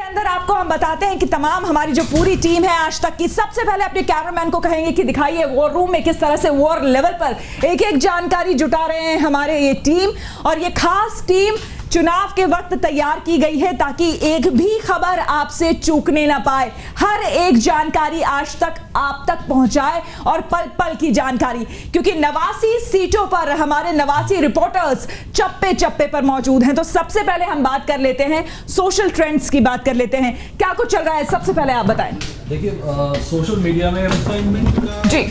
अंदर आपको हम बताते हैं कि तमाम हमारी जो पूरी टीम है आज तक की, सबसे पहले अपने कैमरामैन को कहेंगे कि दिखाइए वॉर रूम में किस तरह से वॉर लेवल पर एक एक जानकारी जुटा रहे हैं हमारे ये टीम। और ये खास टीम चुनाव के वक्त तैयार की गई है ताकि एक भी खबर आपसे चूकने ना पाए, हर एक जानकारी आज तक आप तक पहुंचाए और पल पल की जानकारी, क्योंकि 89 सीटों पर हमारे 89 रिपोर्टर्स चप्पे चप्पे पर मौजूद हैं। तो सबसे पहले हम बात कर लेते हैं सोशल ट्रेंड्स की, बात कर लेते हैं क्या कुछ चल रहा है। सबसे पहले आप बताएं। देखिए सोशल मीडिया में जी,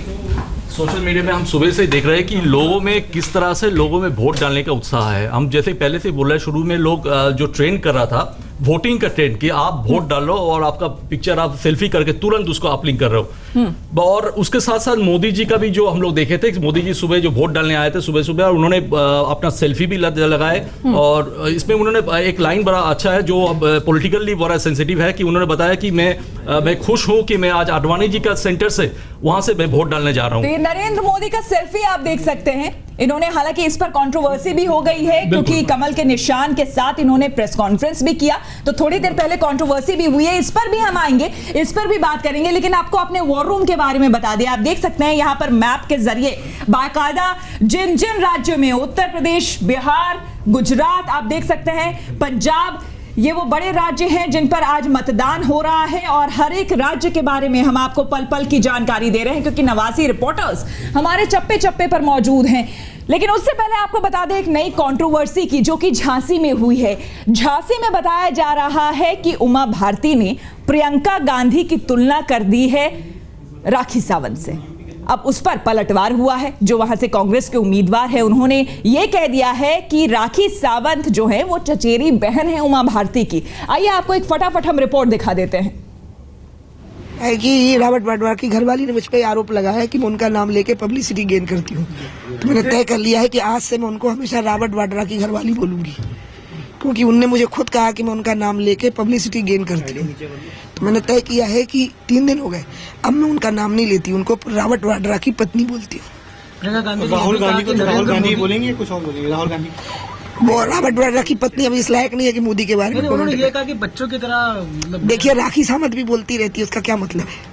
सोशल मीडिया में हम सुबह से देख रहे हैं कि लोगों में किस तरह से लोगों में वोट डालने का उत्साह है। हम जैसे पहले से बोल रहे हैं, शुरू में लोग जो ट्रेंड कर रहा था वोटिंग का ट्रेंड कि आप वोट डालो और आपका पिक्चर आप सेल्फी करके तुरंत उसको अपलिंक कर रहे हो। और उसके साथ साथ मोदी जी का भी जो हम लोग देखे थे, मोदी जी सुबह जो वोट डालने आए थे सुबह सुबह, और उन्होंने अपना सेल्फी भी लगाए। और इसमें उन्होंने एक लाइन बड़ा अच्छा है जो अब पॉलिटिकली बड़ा सेंसिटिव है कि उन्होंने बताया कि मैं खुश हूं कि मैं आज आडवाणी जी का सेंटर से वहां से मैं वोट डालने जा रहा हूं। तो ये नरेंद्र मोदी का सेल्फी आप देख सकते हैं। इन्होंने, हालांकि इस पर कंट्रोवर्सी भी हो गई है क्योंकि कमल के निशान के साथ इन्होंने प्रेस कॉन्फ्रेंस भी किया, तो थोड़ी देर पहले कंट्रोवर्सी भी हुई है। इस पर भी हम आएंगे, इस पर भी बात करेंगे, लेकिन आपको अपने वॉर रूम के बारे में बता दिया। आप देख सकते हैं यहां पर मैप के जरिए बाकायदा जिन जिन राज्यों में, उत्तर प्रदेश, बिहार, गुजरात, आप देख सकते हैं पंजाब, ये वो बड़े राज्य हैं जिन पर आज मतदान हो रहा है और हर एक राज्य के बारे में हम आपको पल पल की जानकारी दे रहे हैं क्योंकि 89 रिपोर्टर्स हमारे चप्पे चप्पे पर मौजूद हैं। लेकिन उससे पहले आपको बता दें एक नई कंट्रोवर्सी की जो कि झांसी में हुई है। झांसी में बताया जा रहा है कि उमा भारती ने प्रियंका गांधी की तुलना कर दी है राखी सावंत से। अब उस पर पलटवार हुआ है। जो वहां से कांग्रेस के उम्मीदवार है उन्होंने ये कह दिया है कि राखी सावंत जो है वो चचेरी बहन है उमा भारती की। आइए आपको एक फटाफट हम रिपोर्ट दिखा देते हैं। कि रॉबर्ट वाड्रा की घरवाली ने मुझ पर आरोप लगाया है कि मैं उनका नाम लेके पब्लिसिटी गेन करती हूँ। तो मैंने तय कर लिया है कि आज से मैं उनको हमेशा रॉबर्ट वाड्रा की घरवाली बोलूंगी, क्योंकि उनने मुझे खुद कहा कि मैं उनका नाम लेके पब्लिसिटी गेन करती हूँ। तो मैंने तय किया है कि 3 दिन हो गए, अब मैं उनका नाम नहीं लेती, उनको रॉबर्ट वाड्रा की पत्नी बोलती हूँ। राहुल गांधी बोलेंगे, कुछ और बोलेंगे? राहुल गांधी, वो रॉबर्ट वाड्रा की पत्नी अभी इस लायक नहीं है कि मोदी के बारे में उन्होंने ये कहा कि बच्चों की तरह। देखिए, राखी सावंत भी बोलती रहती है, उसका क्या मतलब है?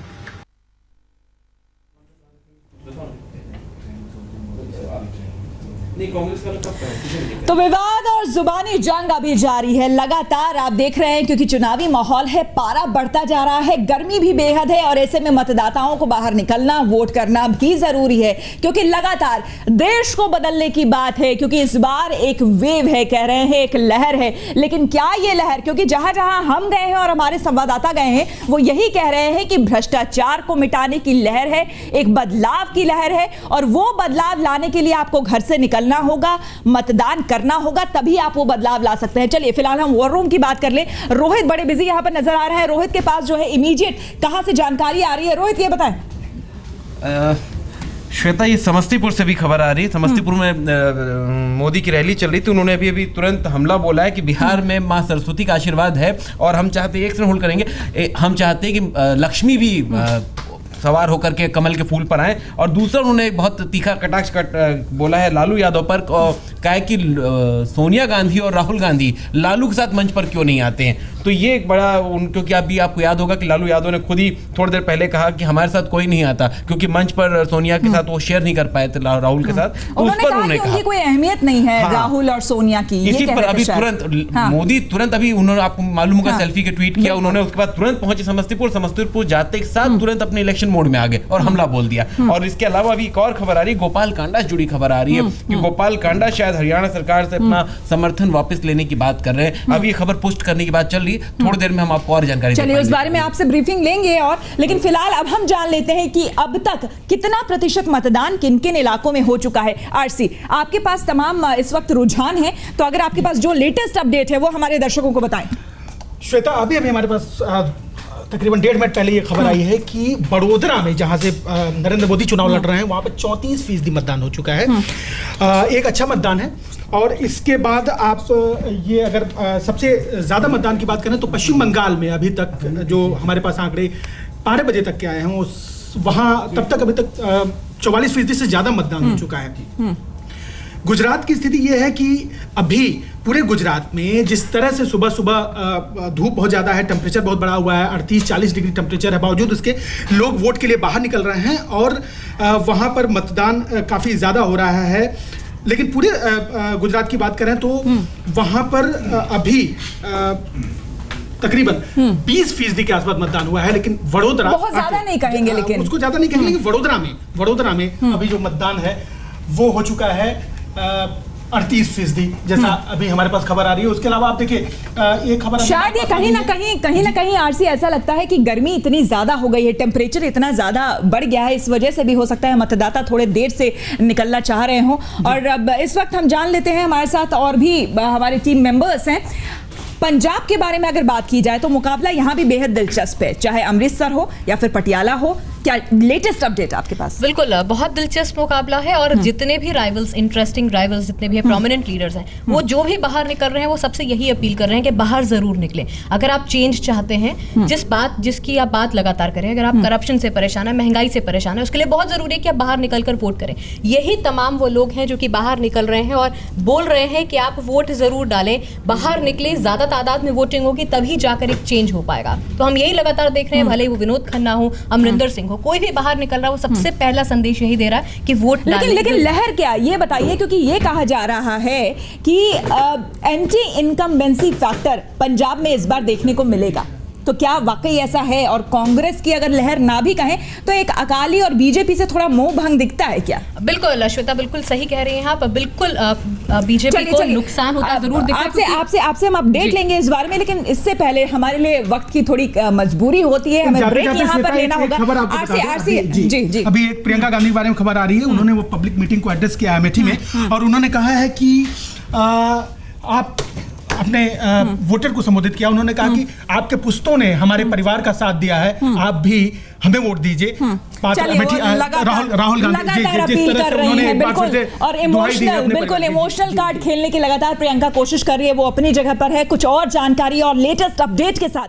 तो विवाद और जुबानी जंग अभी जारी है लगातार, आप देख रहे हैं, क्योंकि चुनावी माहौल है, पारा बढ़ता जा रहा है, गर्मी भी बेहद है और ऐसे में मतदाताओं को बाहर निकलना, वोट करना भी जरूरी है क्योंकि लगातार देश को बदलने की बात है। क्योंकि इस बार एक वेव है, कह रहे हैं एक लहर है, लेकिन क्या ये लहर, क्योंकि जहां जहां हम गए हैं और हमारे संवाददाता गए हैं वो यही कह रहे हैं कि भ्रष्टाचार को मिटाने की लहर है, एक बदलाव की लहर है और वो बदलाव लाने के लिए आपको घर से निकलना होगा, मतदान करना होगा, तभी आप वो बदलाव ला सकते हैं। चलिए फिलहाल हम वॉर रूम की बात कर ले। रोहित बड़े बिजी यहां पर नजर आ रहा है, रोहित के पास जो है इमीडिएट कहां से जानकारी आ रही है, रोहित ये बताएं। श्वेता, ये समस्तीपुर से भी खबर आ रही है। समस्तीपुर में मोदी की रैली चल रही थी, उन्होंने अभी तुरंत हमला बोला है कि बिहार में मां सरस्वती का आशीर्वाद है और हम चाहते हैं, एक सेकंड होल्ड करेंगे, हम चाहते हैं कि लक्ष्मी भी सवार होकर के कमल के फूल पर आए। और दूसरा उन्होंने एक बहुत तीखा कटाक्ष बोला है लालू यादव पर, कहा है कि सोनिया गांधी और राहुल गांधी लालू के साथ मंच पर क्यों नहीं आते हैं। तो ये एक बड़ा क्योंकि अभी आपको याद होगा कि लालू यादव ने खुद ही थोड़ी देर पहले कहा कि हमारे साथ कोई नहीं आता, क्योंकि मंच पर सोनिया के साथ वो शेयर नहीं कर पाए थे राहुल के साथ। तो उस पर उन्होंने कहा कोई अहमियत नहीं है राहुल और सोनिया की। इसी पर अभी तुरंत मोदी तुरंत अभी उन्होंने, आपको मालूम होगा, सेल्फी के ट्वीट किया उन्होंने, उसके बाद तुरंत पहुंचे समस्तीपुर जाते के साथ तुरंत अपने इलेक्शन मोड में आ गए और हमला बोल दिया। और इसके अलावा अभी एक और खबर आ रही है, गोपाल कांडा से जुड़ी खबर आ रही है कि गोपाल कांडा शायद हरियाणा सरकार से अपना समर्थन वापस लेने की बात कर रहे हैं। अभी ये खबर पुष्ट करने की बात चल रही है, थोड़ी देर में हम आपको और जानकारी चलिए उस बारे में आपसे ब्रीफिंग लेंगे। और लेकिन फिलहाल अब हम जान लेते हैं कि अब तक कितना प्रतिशत मतदान किन किन इलाकों में हो चुका है। आरसी, आपके पास तमाम इस वक्त रुझान है, तो अगर आपके पास जो लेटेस्ट अपडेट है वो हमारे दर्शकों को बताएं। श्वेता, अभी हमारे पास तकरीबन 1.5 मिनट पहले ये खबर आई है कि बड़ोदरा में, जहां से नरेंद्र मोदी चुनाव लड़ रहे हैं, वहां पर 34% मतदान हो चुका है। एक अच्छा मतदान है। और इसके बाद आप ये अगर सबसे ज़्यादा मतदान की बात करें तो पश्चिम बंगाल में अभी तक जो हमारे पास आंकड़े 12 बजे तक के आए हैं, वहाँ तब तक अभी तक 44% से ज़्यादा मतदान हो चुका है। गुजरात की स्थिति यह है कि अभी पूरे गुजरात में जिस तरह से सुबह सुबह धूप बहुत ज़्यादा है, टेम्परेचर बहुत बढ़ा हुआ है, 38-40 डिग्री टेम्परेचर है, बावजूद उसके लोग वोट के लिए बाहर निकल रहे हैं और वहाँ पर मतदान काफ़ी ज़्यादा हो रहा है। लेकिन पूरे गुजरात की बात करें तो वहाँ पर अभी तकरीबन 20% के आसपास मतदान हुआ है, लेकिन वडोदरा बहुत ज्यादा नहीं कहेंगे, लेकिन उसको ज्यादा नहीं कहेंगे, लेकिन वडोदरा में अभी जो मतदान है वो हो चुका है 38%, जैसा अभी हमारे पास खबर आ रही है। उसके अलावा आप देखिए एक खबर शायद ये कहीं ना कहीं आरसी ऐसा लगता है कि गर्मी इतनी ज्यादा हो गई है, टेम्परेचर इतना ज्यादा बढ़ गया है, इस वजह से भी हो सकता है मतदाता थोड़े देर से निकलना चाह रहे हों। और अब इस वक्त हम जान लेते हैं, हमारे साथ और भी हमारे टीम मेंबर्स हैं। पंजाब के बारे में अगर बात की जाए तो मुकाबला यहाँ भी बेहद दिलचस्प है, चाहे अमृतसर हो या फिर पटियाला हो। क्या लेटेस्ट अपडेट आपके पास? बिल्कुल, बहुत दिलचस्प मुकाबला है और जितने भी राइवल्स, इंटरेस्टिंग राइवल्स जितने भी प्रोमिनेंट लीडर्स हैं, वो जो भी बाहर निकल रहे हैं वो सबसे यही अपील कर रहे हैं कि बाहर जरूर निकलें। अगर आप चेंज चाहते हैं, जिसकी आप बात लगातार करें, अगर आप करप्शन से परेशान है, महंगाई से परेशान है, उसके लिए बहुत जरूरी है कि आप बाहर निकलकर वोट करें। यही तमाम वो लोग हैं जो कि बाहर निकल रहे हैं और बोल रहे हैं कि आप वोट जरूर डालें, बाहर निकले, ज्यादा तादाद में वोटिंग होगी, तभी जाकर एक चेंज हो पाएगा। तो हम यही लगातार देख रहे हैं, भले ही वो विनोद खन्ना हो, अमरिंदर सिंह हो, कोई भी बाहर निकल रहा है, वो सबसे पहला संदेश यही दे रहा है कि वोट डालें। लेकिन लहर क्या, ये बताइए, क्योंकि ये कहा जा रहा है कि एंटी इनकम्बेंसी फैक्टर पंजाब में इस बार देखने को मिलेगा, तो क्या वाकई ऐसा है? और कांग्रेस की अगर लहर ना भी कहें तो एक अकाली और बीजेपी से थोड़ा मोह भंग दिखता है क्या? बिल्कुल श्वेता, बिल्कुल सही कह रही हैं आप। बिल्कुल बीजेपी को नुकसान होता जरूर दिखता। आपसे हम अपडेट लेंगे इस बारे में, लेकिन इससे पहले हमारे लिए वक्त की थोड़ी मजबूरी होती है, हमें ब्रेक यहाँ पर लेना होगा। जी, अभी एक प्रियंका गांधी के बारे में खबर आ रही है, उन्होंने वो पब्लिक मीटिंग को एड्रेस किया अमेठी में और उन्होंने कहा है कि आप अपने वोटर को संबोधित किया। उन्होंने कहा कि आपके पुश्तों ने हमारे परिवार का साथ दिया है, आप भी हमें वोट दीजिए। राहुल गांधी लगातार अपील कर रहे हैं, बिल्कुल, और इमोशनल कार्ड खेलने की लगातार प्रियंका कोशिश कर रही है, वो अपनी जगह पर है। कुछ और जानकारी और लेटेस्ट अपडेट के साथ